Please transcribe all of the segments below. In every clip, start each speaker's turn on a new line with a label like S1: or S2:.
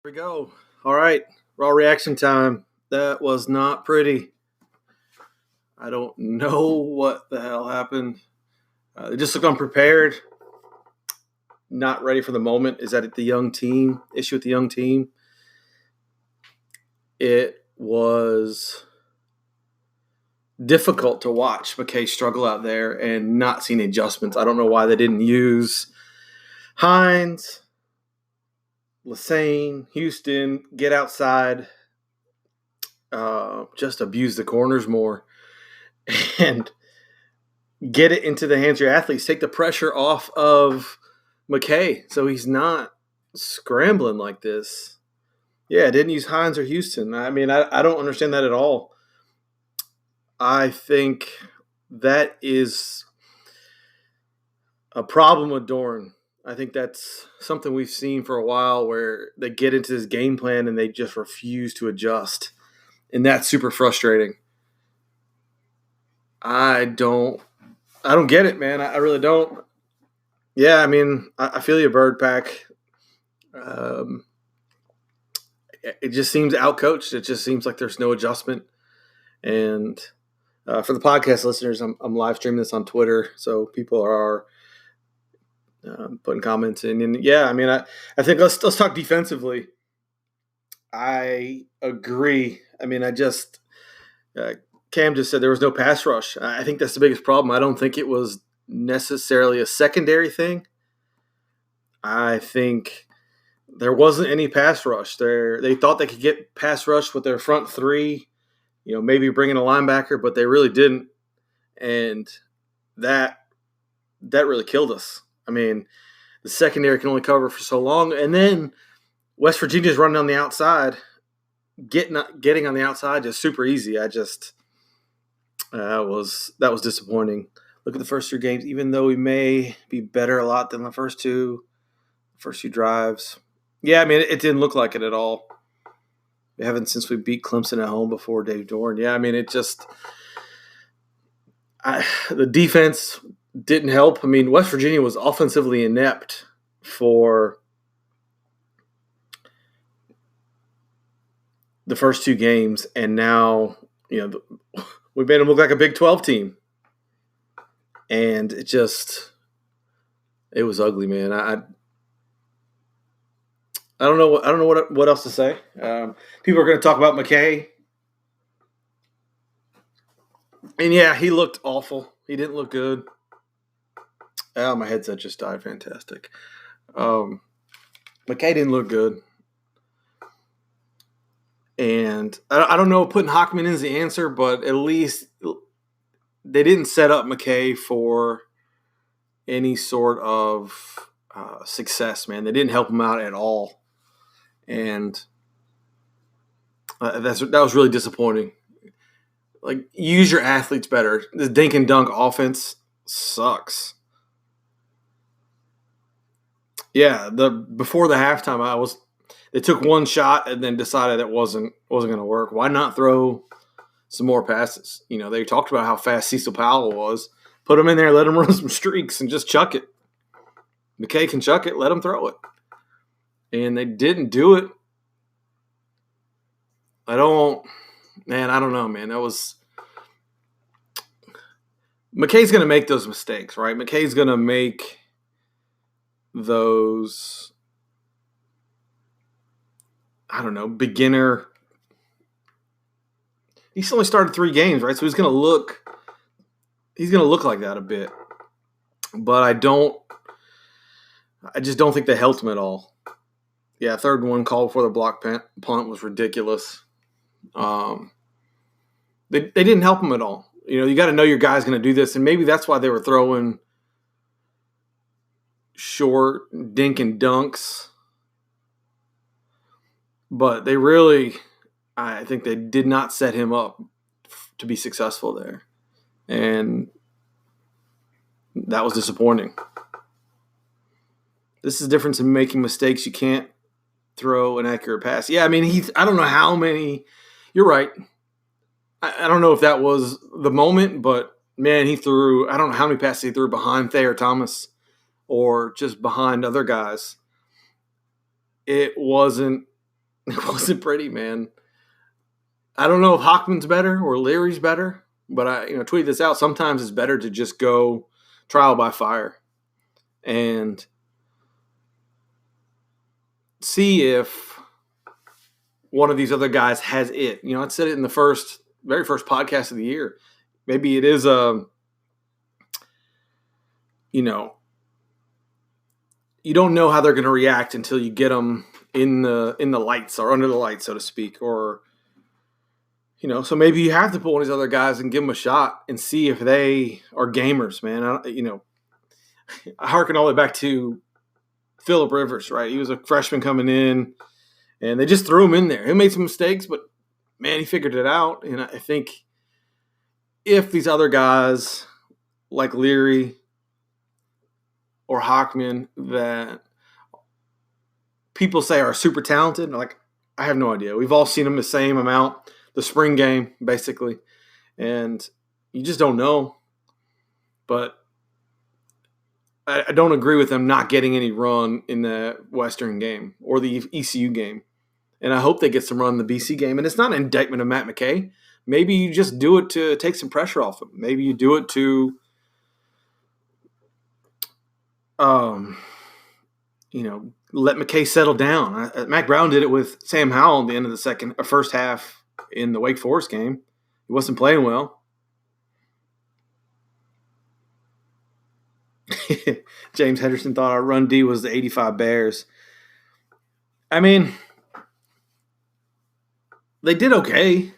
S1: We go. All right. Raw reaction time. That was not pretty. I don't know what the hell happened. They just look unprepared, not ready for the moment. Is that the young team? Issue with the young team? It was difficult to watch McKay struggle out there and not seeing adjustments. I don't know why they didn't use Hines, Lassane, Houston, get outside, just abuse the corners more, and get it into the hands of your athletes. Take the pressure off of McKay so he's not scrambling like this. Yeah, didn't use Hines or Houston. I mean, I don't understand that at all. I think that is a problem with Dorn. I think that's something we've seen for a while where they get into this game plan and they just refuse to adjust. And that's super frustrating. I don't get it, man. I really don't. Yeah, I mean, I feel you, Bird Pack. It just seems outcoached. It just seems like there's no adjustment. And for the podcast listeners, I'm live streaming this on Twitter, so people are putting comments in. And yeah, I mean, I think let's talk defensively. I agree. I mean, Cam just said there was no pass rush. I think that's the biggest problem. I don't think it was necessarily a secondary thing. I think there wasn't any pass rush. They thought they could get pass rush with their front three, maybe bring in a linebacker, but they really didn't. And that really killed us. I mean, the secondary can only cover for so long. And then West Virginia's running on the outside, getting on the outside just super easy. That was disappointing. Look at the first 3 games, even though we may be better a lot than the first two drives. Yeah, I mean, it didn't look like it at all. We haven't since we beat Clemson at home before Dave Dorn. Yeah, I mean, the defense didn't help. I mean, West Virginia was offensively inept for the first 2 games, and now, we made them look like a Big 12 team. And it was ugly, man. I don't know what else to say. People are going to talk about McKay. And yeah, he looked awful. He didn't look good. Oh, my headset just died. Fantastic. McKay didn't look good. And I don't know if putting Hockman in is the answer, but at least they didn't set up McKay for any sort of success, man. They didn't help him out at all. And that was really disappointing. Like, use your athletes better. The dink and dunk offense sucks. Yeah, before the halftime, they took one shot and then decided it wasn't going to work. Why not throw some more passes? They talked about how fast Cecil Powell was. Put him in there, let him run some streaks, and just chuck it. McKay can chuck it, let him throw it. And they didn't do it. I don't know, man. McKay's going to make those mistakes, right? McKay's going to make those, beginner. He's only started 3 games, right? So he's going to look like that a bit. But I just don't think they helped him at all. Yeah, 3rd and 1 call before the block punt was ridiculous. They didn't help him at all. You got to know your guy's going to do this, and maybe that's why they were throwing short dink and dunks. But I think they did not set him up to be successful there. And that was disappointing. This is the difference in making mistakes. You can't throw an accurate pass. Yeah, I mean, I don't know how many. You're right. I don't know if that was the moment, but, man, he threw – I don't know how many passes he threw behind Thayer Thomas or just behind other guys. It wasn't It wasn't pretty, man. I don't know if Hockman's better or Leary's better, but I tweeted this out. Sometimes it's better to just go trial by fire and see if one of these other guys has it. I said it in the very first podcast of the year. Maybe it is you don't know how they're going to react until you get them in the lights or under the lights, so to speak, or so maybe you have to put one of these other guys and give them a shot and see if they are gamers, man. I harken all the way back to Phillip Rivers, right? He was a freshman coming in, and they just threw him in there. He made some mistakes, but man, he figured it out. And I think if these other guys like Leary or Hockman that people say are super talented, like, I have no idea. We've all seen them the same amount, the spring game, basically. And you just don't know. But I don't agree with them not getting any run in the Western game or the ECU game. And I hope they get some run in the BC game. And it's not an indictment of Matt McKay. Maybe you just do it to take some pressure off him. Maybe you do it to, let McKay settle down. Mac Brown did it with Sam Howell at the end of the first half in the Wake Forest game. He wasn't playing well. James Henderson thought our run D was the 85 Bears. I mean, they did okay.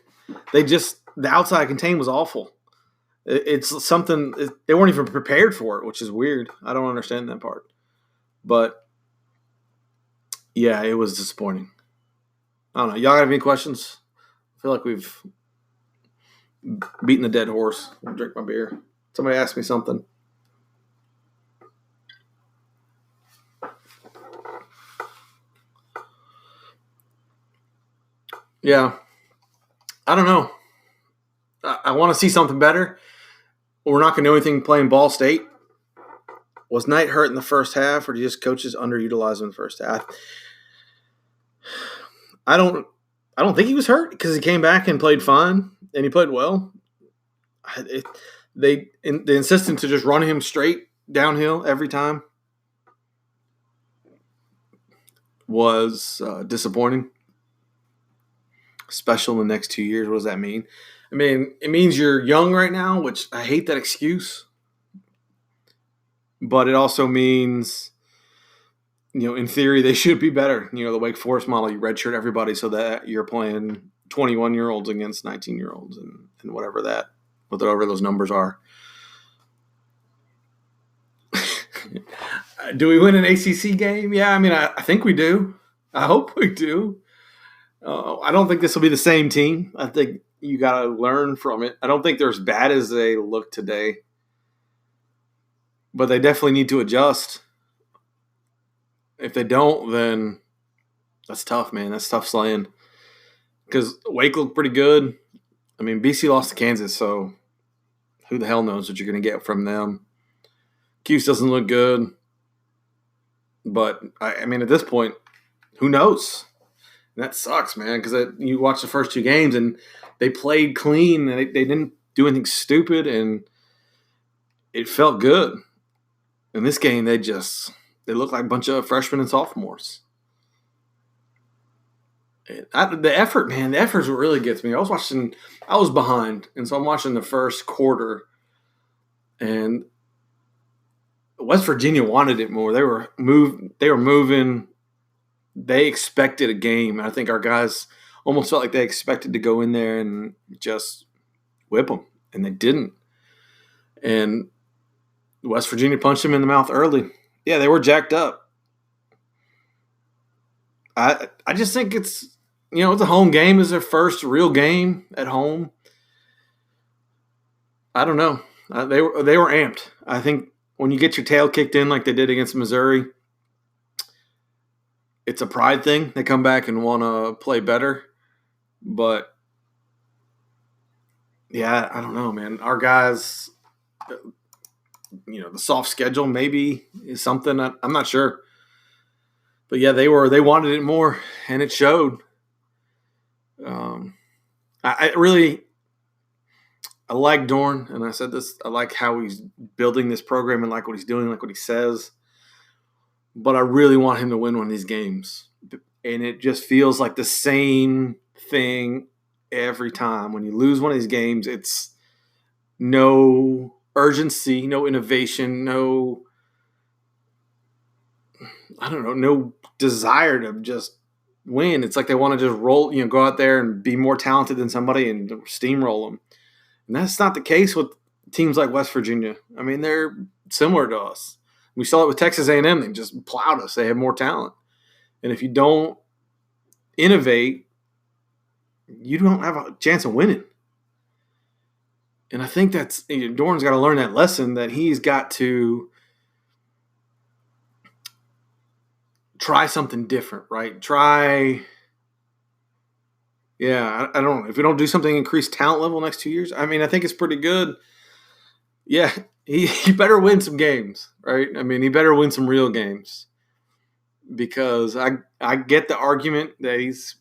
S1: The outside contain was awful. It's something they weren't even prepared for it, which is weird. I don't understand that part. But yeah, it was disappointing. I don't know. Y'all have any questions? I feel like we've beaten the dead horse. I'll drink my beer. Somebody asked me something. Yeah. I don't know. I want to see something better. We're not going to do anything playing Ball State. Was Knight hurt in the first half, or did just coaches underutilize him in the first half? I don't think he was hurt because he came back and played fine, and he played well. They insisted to just run him straight downhill every time was disappointing. Special in the next 2 years. What does that mean? I mean, it means you're young right now, which I hate that excuse. But it also means, in theory, they should be better. The Wake Forest model, you redshirt everybody so that you're playing 21-year-olds against 19-year-olds and whatever those numbers are. Do we win an ACC game? Yeah, I mean, I think we do. I hope we do. I don't think this will be the same team. I think you got to learn from it. I don't think they're as bad as they look today. But they definitely need to adjust. If they don't, then that's tough, man. That's tough slaying. Because Wake looked pretty good. I mean, BC lost to Kansas, so who the hell knows what you're going to get from them. Cuse doesn't look good. But, I mean, at this point, who knows? And that sucks, man, because you watch the first two games, and they played clean, and they didn't do anything stupid, and it felt good. In this game, they look like a bunch of freshmen and sophomores. The effort, man, the effort is what really gets me. I was behind, and so I'm watching the first quarter, and West Virginia wanted it more. They were moving. They expected a game. I think our guys almost felt like they expected to go in there and just whip them, and they didn't. And West Virginia punched him in the mouth early. Yeah, they were jacked up. I just think it's a home game. It's their first real game at home. I don't know. They were amped. I think when you get your tail kicked in like they did against Missouri, it's a pride thing. They come back and want to play better. But, yeah, I don't know, man. Our guys – the soft schedule maybe is something I'm not sure, but yeah, they wanted it more, and it showed. Um, I really I like Dorn, and I said this. I like how he's building this program and like what he's doing, like what he says. But I really want him to win one of these games, and it just feels like the same thing every time. When you lose one of these games, it's no urgency, no innovation, no no desire to just win. It's like they want to just roll, go out there and be more talented than somebody and steamroll them. And that's not the case with teams like West Virginia. I mean, they're similar to us. We saw it with Texas A&M. They just plowed us. They have more talent. And if you don't innovate, you don't have a chance of winning. And I think that's Dorn's got to learn that lesson, that he's got to try something different, right? I don't know. If we don't do something, increase talent level next 2 years, I mean, I think it's pretty good. Yeah, he better win some games, right? I mean, he better win some real games, because I get the argument that he's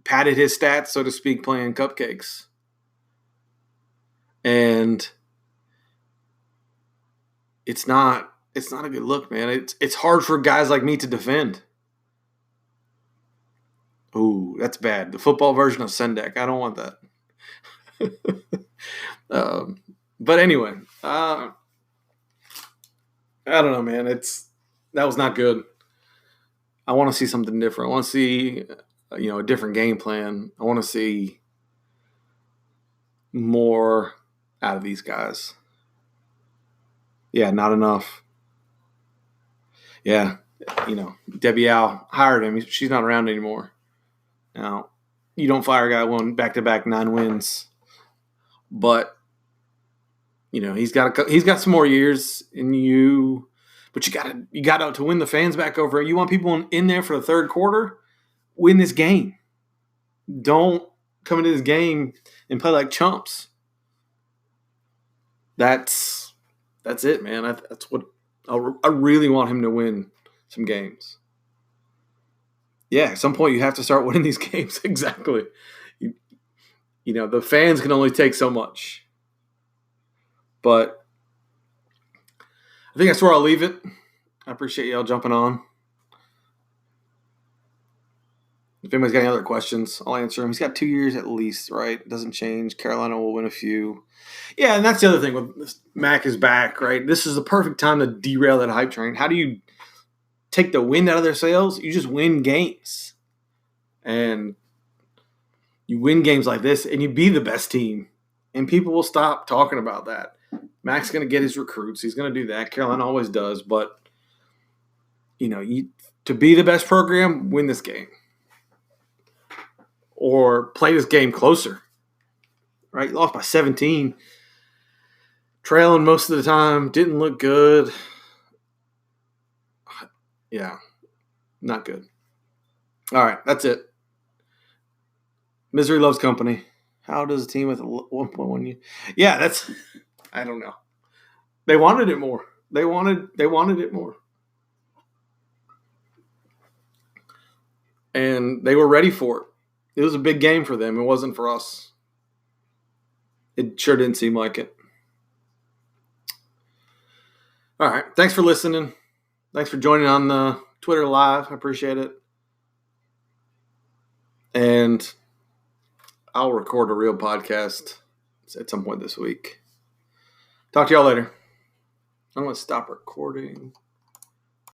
S1: padded his stats, so to speak, playing cupcakes. And it's not a good look, man. It's hard for guys like me to defend. Ooh, that's bad. The football version of Sendek. I don't want that. But anyway, I don't know, man. That was not good. I want to see something different. I want to see, a different game plan. I want to see more out of these guys. Yeah, not enough. Yeah, WVA hired him. She's not around anymore. Now, you don't fire a guy won back-to-back 9 wins, but he's got some more years in you. But you got to win the fans back over. You want people in there for the third quarter. Win this game. Don't come into this game and play like chumps. That's it, man. That's what I really want him to win some games. Yeah, at some point you have to start winning these games. Exactly. The fans can only take so much. But I think that's where I'll leave it. I appreciate y'all jumping on. If anybody's got any other questions, I'll answer them. He's got 2 years at least, right? It doesn't change. Carolina will win a few. Yeah, and that's the other thing. With Mac is back, right? This is the perfect time to derail that hype train. How do you take the wind out of their sails? You just win games. And you win games like this, and you be the best team. And people will stop talking about that. Mac's going to get his recruits. He's going to do that. Carolina always does. But, to be the best program, win this game. Or play this game closer. Right? You lost by 17. Trailing most of the time. Didn't look good. Yeah. Not good. All right. That's it. Misery loves company. How does a team with 1.1 year? Yeah, I don't know. They wanted it more. They wanted it more. And they were ready for it. It was a big game for them. It wasn't for us. It sure didn't seem like it. All right. Thanks for listening. Thanks for joining on the Twitter Live. I appreciate it. And I'll record a real podcast at some point this week. Talk to y'all later. I'm going to stop recording.